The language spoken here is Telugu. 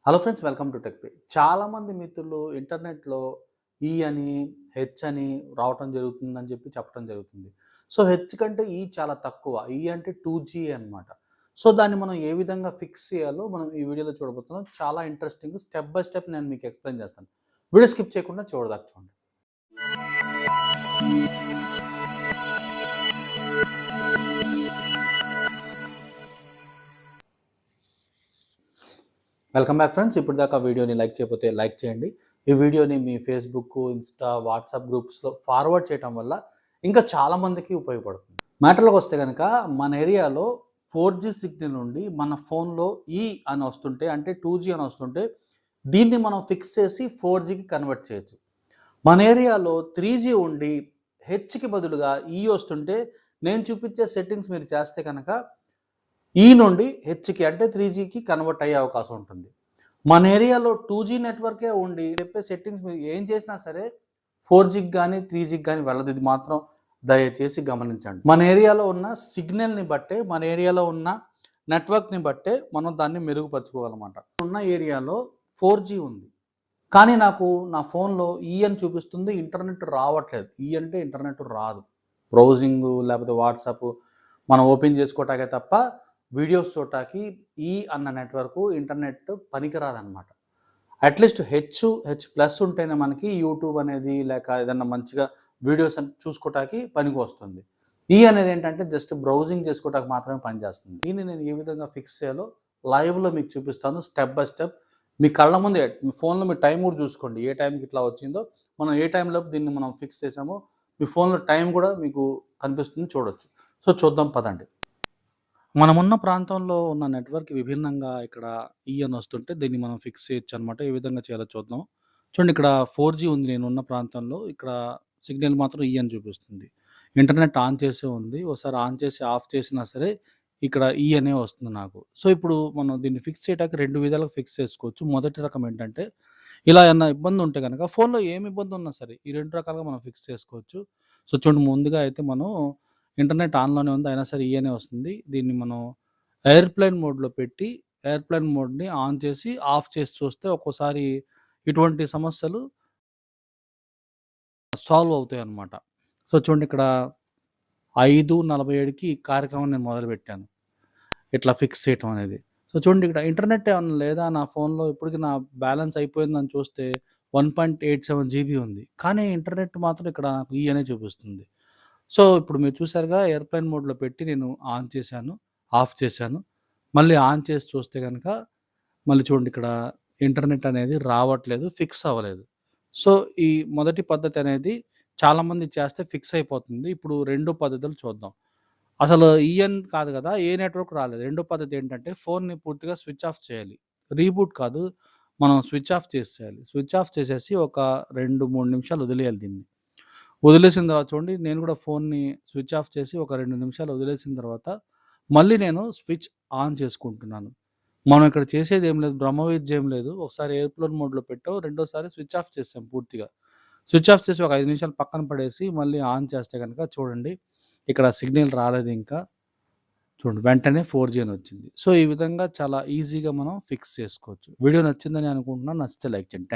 Hello friends, welcome to tech pay. చాలామంది మిత్రులు ఇంటర్నెట్‌లో ఈ అని, హెచ్ అని రావటం జరుగుతుందని చెప్పడం జరుగుతుంది. సో, హెచ్ కంటే ఈ చాలా తక్కువ. ఈ అంటే 2G అనమాట. సో, దాన్ని మనం ఏ విధంగా ఫిక్స్ చేయాలో మనం ఈ వీడియోలో చూడబోతున్నాం. చాలా ఇంట్రెస్టింగ్ స్టెప్ బై స్టెప్ నేను మీకు ఎక్స్‌ప్లెయిన్ చేస్తాను. వీడియో స్కిప్ చేయకుండా చివరిదాకా చూడండి. Welcome back friends. ఇప్పుడు దాకా వీడియోని లైక్ చేయకపోతే లైక్ చేయండి. ఈ వీడియోని మీ ఫేస్‌బుక్, ఇన్‌స్టా, వాట్సాప్ గ్రూప్స్‌లో ఫార్వర్డ్ చేయటం వల్ల ఇంకా చాలామందికి ఉపయోగపడుతుంది. మ్యాటర్‌లోకి వస్తే గనక మన ఏరియాలో 4G సిగ్నల్ నుండి మన ఫోన్‌లో ఈ అని వస్తుంటే అంటే 2G అని వస్తుంటే దీన్ని మనం ఫిక్స్ చేసి 4Gకి కన్వర్ట్ చేయొచ్చు. మన ఏరియాలో 3G ఉండి హెచ్‌కి బదులుగా ఈ వస్తుంటే నేను చూపించే సెట్టింగ్స్ మీరు చేస్తే కనుక ఈ నుండి హెచ్‌కి అంటే 3Gకి కన్వర్ట్ అయ్యే అవకాశం ఉంటుంది. మన ఏరియాలో 2G నెట్వర్కే ఉండి చెప్పే సెట్టింగ్స్ మీరు ఏం చేసినా సరే 4Gకి గానీ, 3Gకి గానీ వెళ్ళదు. ఇది మాత్రం దయచేసి గమనించండి. మన ఏరియాలో ఉన్న సిగ్నల్‌ని బట్టే, మన ఏరియాలో ఉన్న నెట్వర్క్‌ని బట్టే మనం దాన్ని మెరుగుపరుచుకోవాలన్నమాట. ఉన్న ఏరియాలో 4G ఉంది. కానీ నాకు నా ఫోన్‌లో ఈ అని చూపిస్తుంది. ఇంటర్నెట్ రావట్లేదు. ఈ అంటే ఇంటర్నెట్ రాదు. బ్రౌజింగు లేకపోతే వాట్సాప్ మనం ఓపెన్ చేసుకోవటానికే తప్ప వీడియోస్ చూడటానికి ఈ అన్న నెట్వర్క్ ఇంటర్నెట్ పనికిరాదనమాట. అట్లీస్ట్ హెచ్ ప్లస్ ఉంటేనే మనకి యూట్యూబ్ అనేది లేక ఏదన్నా మంచిగా వీడియోస్ చూసుకోవటానికి పనికి వస్తుంది. ఈ అనేది ఏంటంటే జస్ట్ బ్రౌజింగ్ చేసుకోవటానికి మాత్రమే పనిచేస్తుంది. దీన్ని నేను ఏ విధంగా ఫిక్స్ చేయాలో లైవ్లో మీకు చూపిస్తాను స్టెప్ బై స్టెప్. మీ కళ్ళ ముందే మీ ఫోన్లో మీ టైం కూడా చూసుకోండి. ఏ టైంకి ఇట్లా వచ్చిందో మనం ఏ టైంలోపు దీన్ని మనం ఫిక్స్ చేసామో మీ ఫోన్లో టైం కూడా మీకు కనిపిస్తుంది, చూడొచ్చు. సో చూద్దాం పదండి. మనమున్న ప్రాంతంలో ఉన్న నెట్వర్క్ విభిన్నంగా ఇక్కడ ఈ అని వస్తుంటే దీన్ని మనం ఫిక్స్ చేయొచ్చు అనమాట. ఏ విధంగా చేయాలో చూద్దాం. చూడండి, ఇక్కడ 4G ఉంది నేనున్న ప్రాంతంలో. ఇక్కడ సిగ్నల్ మాత్రం ఈ అని చూపిస్తుంది. ఇంటర్నెట్ ఆన్ చేసే ఉంది. ఒకసారి ఆన్ చేసి ఆఫ్ చేసినా సరే ఇక్కడ ఈ అనే వస్తుంది నాకు. సో, ఇప్పుడు మనం దీన్ని ఫిక్స్ చేయడానికి 2 విధాలుగా ఫిక్స్ చేసుకోవచ్చు. మొదటి రకం ఏంటంటే ఇలా ఏమన్నా ఇబ్బంది ఉంటే గనక ఫోన్‌లో ఏమి ఇబ్బంది ఉన్నా సరే ఈ 2 రకాలుగా మనం ఫిక్స్ చేసుకోవచ్చు. సో, చూడండి, ముందుగా అయితే మనం ఇంటర్నెట్ ఆన్‌లోనే ఉంది. అయినా సరే ఈ అనే వస్తుంది. దీన్ని మనం ఎయిర్‌ప్లేన్ మోడ్‌లో పెట్టి ఎయిర్‌ప్లేన్ మోడ్‌ని ఆన్ చేసి, ఆఫ్ చేసి చూస్తే ఒక్కోసారి ఇటువంటి సమస్యలు సాల్వ్ అవుతాయన్నమాట. సో, చూడండి, ఇక్కడ 5:47కి ఈ కార్యక్రమం నేను మొదలుపెట్టాను. ఇట్లా ఫిక్స్ చేయటం అనేది. సో, చూడండి, ఇక్కడ ఇంటర్నెట్ ఏమన్నా లేదా నా ఫోన్‌లో? ఇప్పటికి నా బ్యాలెన్స్ అయిపోయిందని చూస్తే 1.87 జీబీ ఉంది. కానీ ఇంటర్నెట్ మాత్రం ఇక్కడ నాకు ఈ అనే చూపిస్తుంది. సో, ఇప్పుడు మీరు చూసారుగా, ఎయిర్‌ప్లేన్ మోడ్‌లో పెట్టి నేను ఆన్ చేశాను, ఆఫ్ చేశాను. మళ్ళీ ఆన్ చేసి చూస్తే గనక మళ్ళీ చూడండి, ఇక్కడ ఇంటర్నెట్ అనేది రావట్లేదు, ఫిక్స్ అవ్వలేదు. సో, ఈ మొదటి పద్ధతి అనేది చాలామంది చేస్తే ఫిక్స్ అయిపోతుంది. ఇప్పుడు రెండో పద్ధతులు చూద్దాం. అసలు ఈఎన్ కాదు గదా! ఏ నెట్వర్క్ రాలేదు. రెండో పద్ధతి ఏంటంటే ఫోన్‌ని పూర్తిగా స్విచ్ ఆఫ్ చేయాలి. రీబూట్ కాదు, మనం స్విచ్ ఆఫ్ చేసేయాలి. స్విచ్ ఆఫ్ చేసేసి ఒక 2, 3 నిమిషాలు వదిలేయాలి దీన్ని. వదిలేసిన తర్వాత చూడండి, నేను కూడా ఫోన్‌ని స్విచ్ ఆఫ్ చేసి ఒక 2 నిమిషాలు వదిలేసిన తర్వాత మళ్ళీ నేను స్విచ్ ఆన్ చేసుకుంటున్నాను. మనం ఇక్కడ చేసేదేం లేదు, బ్రహ్మ విద్య ఏం లేదు. ఒకసారి ఎయిర్‌ప్లేన్ మోడ్‌లో పెట్టాం, రెండోసారి స్విచ్ ఆఫ్ చేసాం పూర్తిగా. స్విచ్ ఆఫ్ చేసి ఒక 5 నిమిషాలు పక్కన పడేసి మళ్ళీ ఆన్ చేస్తే గనక చూడండి, ఇక్కడ సిగ్నల్ రాలేదు ఇంకా. చూడండి, వెంటనే 4G అని వచ్చింది. సో, ఈ విధంగా చాలా ఈజీగా మనం ఫిక్స్ చేసుకోవచ్చు. వీడియో నచ్చిందని అనుకుంటున్నాను. నచ్చితే లైక్ చేయండి.